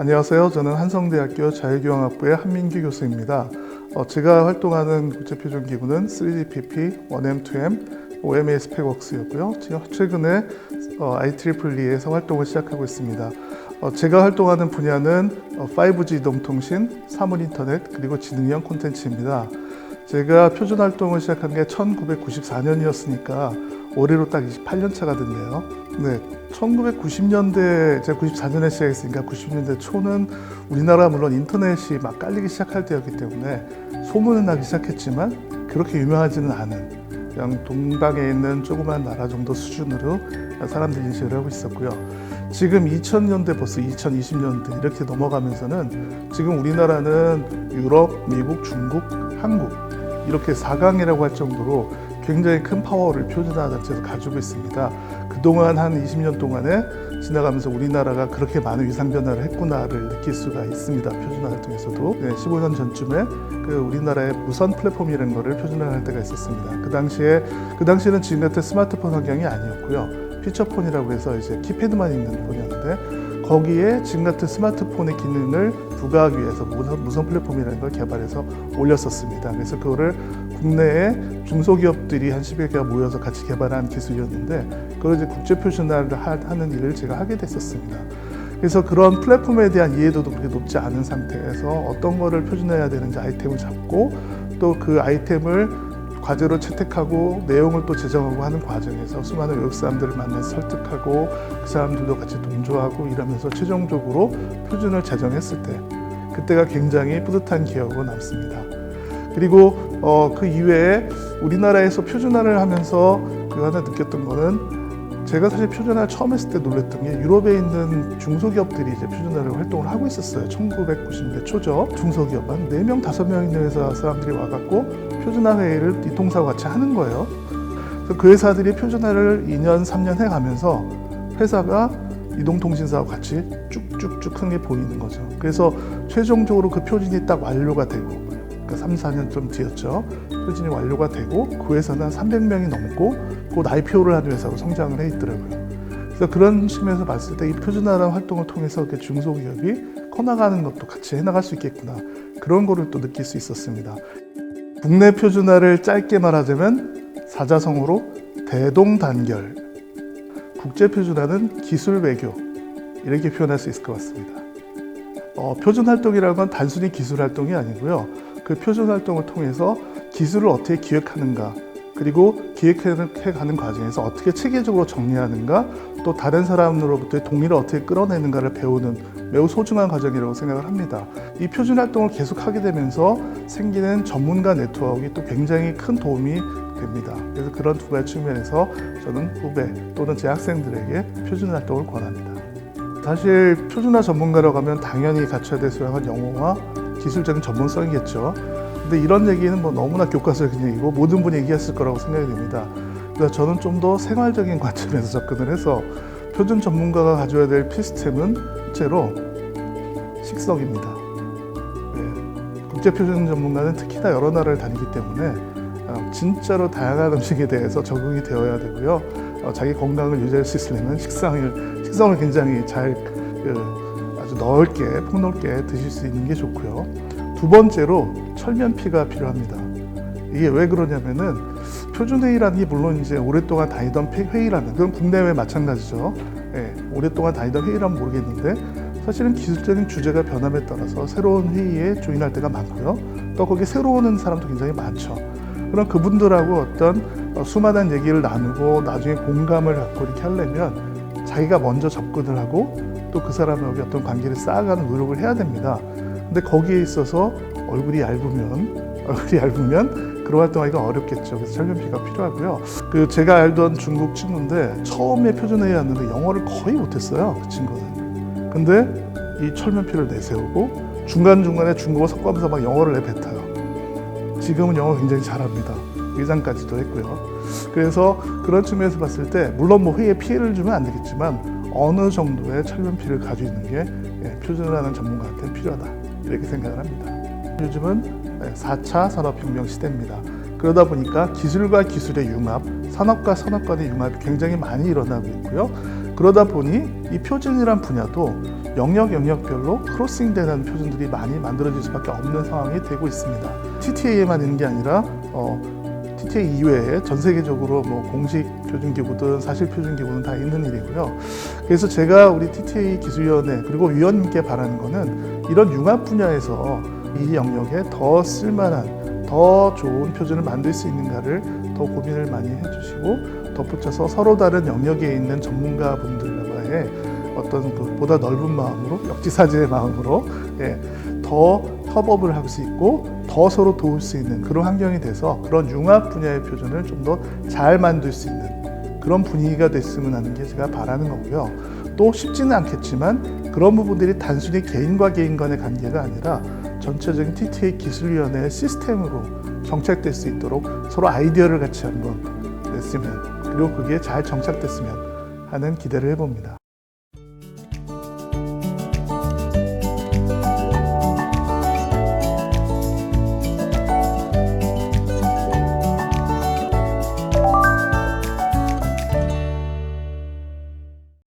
안녕하세요. 저는 한성대학교 자유교환학부의 한민규 교수입니다. 제가 활동하는 국제표준기구는 3GPP, 1M, 2M, OMA 스펙웍스였고요. 최근에 IEEE에서 활동을 시작하고 있습니다. 제가 활동하는 분야는 5G 이동통신, 사물인터넷, 그리고 지능형 콘텐츠입니다. 제가 표준 활동을 시작한 게 1994년이었으니까 올해로 딱 28년 차가 됐네요. 네, 1990년대, 제가 94년에 시작했으니까 90년대 초는 우리나라 물론 인터넷이 막 깔리기 시작할 때였기 때문에 소문은 나기 시작했지만 그렇게 유명하지는 않은 그냥 동방에 있는 조그만 나라 정도 수준으로 사람들이 인식을 하고 있었고요. 지금 2000년대 벌써 2020년대 이렇게 넘어가면서는 지금 우리나라는 유럽, 미국, 중국, 한국 이렇게 4강이라고 할 정도로 굉장히 큰 파워를 표준화 자체에서 가지고 있습니다. 그동안 한 20년 동안에 지나가면서 우리나라가 그렇게 많은 위상 변화를 했구나를 느낄 수가 있습니다. 표준화 활동에서도 15년 전쯤에 우리나라의 무선 플랫폼이라는 것을 표준화할 때가 있었습니다. 그 당시에는 지금 같은 스마트폰 환경이 아니었고요. 피처폰이라고 해서 이제 키패드만 있는 폰이었는데 거기에 지금 같은 스마트폰의 기능을 부과하기 위해서 무선 플랫폼이라는 걸 개발해서 올렸었습니다. 그래서 그거를 국내에 중소기업들이 한 10여 개가 모여서 같이 개발한 기술이었는데 그걸 이제 국제 표준화를 하는 일을 제가 하게 됐었습니다. 그래서 그런 플랫폼에 대한 이해도도 그렇게 높지 않은 상태에서 어떤 거를 표준화해야 되는지 아이템을 잡고 또 그 아이템을 과제로 채택하고 내용을 또 제정하고 하는 과정에서 수많은 외국 사람들을 만나서 설득하고 그 사람들도 같이 동조하고 이러면서 최종적으로 표준을 제정했을 때 그때가 굉장히 뿌듯한 기억으로 남습니다. 그리고 그 이외에 우리나라에서 표준화를 하면서 그 하나 느꼈던 거는 제가 사실 표준화를 처음 했을 때 놀랐던 게 유럽에 있는 중소기업들이 이제 표준화를 활동을 하고 있었어요. 1990년대 초죠. 중소기업 한 4명, 5명 있는 회사 사람들이 와갖고 표준화 회의를 이통사와 같이 하는 거예요. 그래서 그 회사들이 표준화를 2년, 3년 해가면서 회사가 이동통신사와 같이 쭉쭉쭉 하는 게 보이는 거죠. 그래서 최종적으로 그 표준이 딱 완료가 되고 그러니까 3, 4년 좀 뒤였죠. 표준이 완료가 되고 그 회사는 300명이 넘고 곧 IPO를 하는 회사로 성장을 해 있더라고요. 그래서 그런 측면에서 봤을 때 이 표준화라는 활동을 통해서 이렇게 중소기업이 커나가는 것도 같이 해나갈 수 있겠구나 그런 거를 또 느낄 수 있었습니다. 국내 표준화를 짧게 말하자면 사자성어로 대동단결, 국제 표준화는 기술 외교 이렇게 표현할 수 있을 것 같습니다. 표준 활동이라는 건 단순히 기술 활동이 아니고요. 그 표준 활동을 통해서 기술을 어떻게 기획하는가 그리고 기획해가는 과정에서 어떻게 체계적으로 정리하는가 또 다른 사람으로부터의 동의를 어떻게 끌어내는가를 배우는 매우 소중한 과정이라고 생각을 합니다. 이 표준 활동을 계속 하게 되면서 생기는 전문가 네트워크가 또 굉장히 큰 도움이 됩니다. 그래서 그런 두 가지 측면에서 저는 후배 또는 제 학생들에게 표준 활동을 권합니다. 사실 표준화 전문가라고 하면 당연히 갖춰야 될 소양은 영어와 기술적인 전문성이겠죠. 근데 이런 얘기는 뭐 너무나 교과서적인 얘기고 모든 분이 얘기했을 거라고 생각이 됩니다. 그래서 저는 좀 더 생활적인 관점에서 접근을 해서 표준 전문가가 가져야 될 필수템은 실제로 식성입니다. 네. 국제표준 전문가는 특히나 여러 나라를 다니기 때문에 진짜로 다양한 음식에 대해서 적응이 되어야 되고요. 자기 건강을 유지할 수 있으려면 식성을 굉장히 잘 아주 넓게 폭넓게 드실 수 있는 게 좋고요. 두 번째로 철면피가 필요합니다. 이게 왜 그러냐면은 표준회의라는 게 물론 이제 오랫동안 다니던 회의라는 그건 국내외 마찬가지죠. 예, 오랫동안 다니던 회의라면 모르겠는데 사실은 기술적인 주제가 변함에 따라서 새로운 회의에 조인할 때가 많고요. 또 거기 새로 오는 사람도 굉장히 많죠. 그럼 그분들하고 어떤 수많은 얘기를 나누고 나중에 공감을 갖고 이렇게 하려면 자기가 먼저 접근을 하고 또 그 사람하고 어떤 관계를 쌓아가는 노력을 해야 됩니다. 근데 거기에 있어서 얼굴이 얇으면 그런 활동하기가 어렵겠죠. 그래서 철면피가 필요하고요. 제가 알던 중국 친구인데 처음에 표준회의 왔는데 영어를 거의 못했어요. 그 친구는. 근데 이 철면피를 내세우고 중간중간에 중국어 섞으면서 막 영어를 내뱉어요. 지금은 영어 굉장히 잘합니다. 의장까지도 했고요. 그래서 그런 측면에서 봤을 때 물론 뭐 회의에 피해를 주면 안 되겠지만 어느 정도의 철면피를 가지고 있는 게 표준화하는 전문가한테 필요하다 이렇게 생각을 합니다. 요즘은 4차 산업혁명 시대입니다. 그러다 보니까 기술과 기술의 융합, 산업과 산업 간의 융합이 굉장히 많이 일어나고 있고요. 그러다 보니 이 표준이란 분야도 영역별로 크로싱되는 표준들이 많이 만들어질 수밖에 없는 상황이 되고 있습니다. TTA에만 있는 게 아니라 TTA 이외에 전 세계적으로 뭐 공식 표준기구든 사실 표준기구는 다 있는 일이고요. 그래서 제가 우리 TTA 기술위원회 그리고 위원님께 바라는 거는 이런 융합 분야에서 이 영역에 더 쓸만한 더 좋은 표준을 만들 수 있는가를 더 고민을 많이 해주시고 덧붙여서 서로 다른 영역에 있는 전문가분들과의 어떤 보다 넓은 마음으로 역지사지의 마음으로 더 협업을 할 수 있고 더 서로 도울 수 있는 그런 환경이 돼서 그런 융합 분야의 표준을 좀 더 잘 만들 수 있는 그런 분위기가 됐으면 하는 게 제가 바라는 거고요. 또 쉽지는 않겠지만 그런 부분들이 단순히 개인과 개인 간의 관계가 아니라 전체적인 TTA 기술위원회의 시스템으로 정착될 수 있도록 서로 아이디어를 같이 한번 냈으면 그리고 그게 잘 정착됐으면 하는 기대를 해봅니다.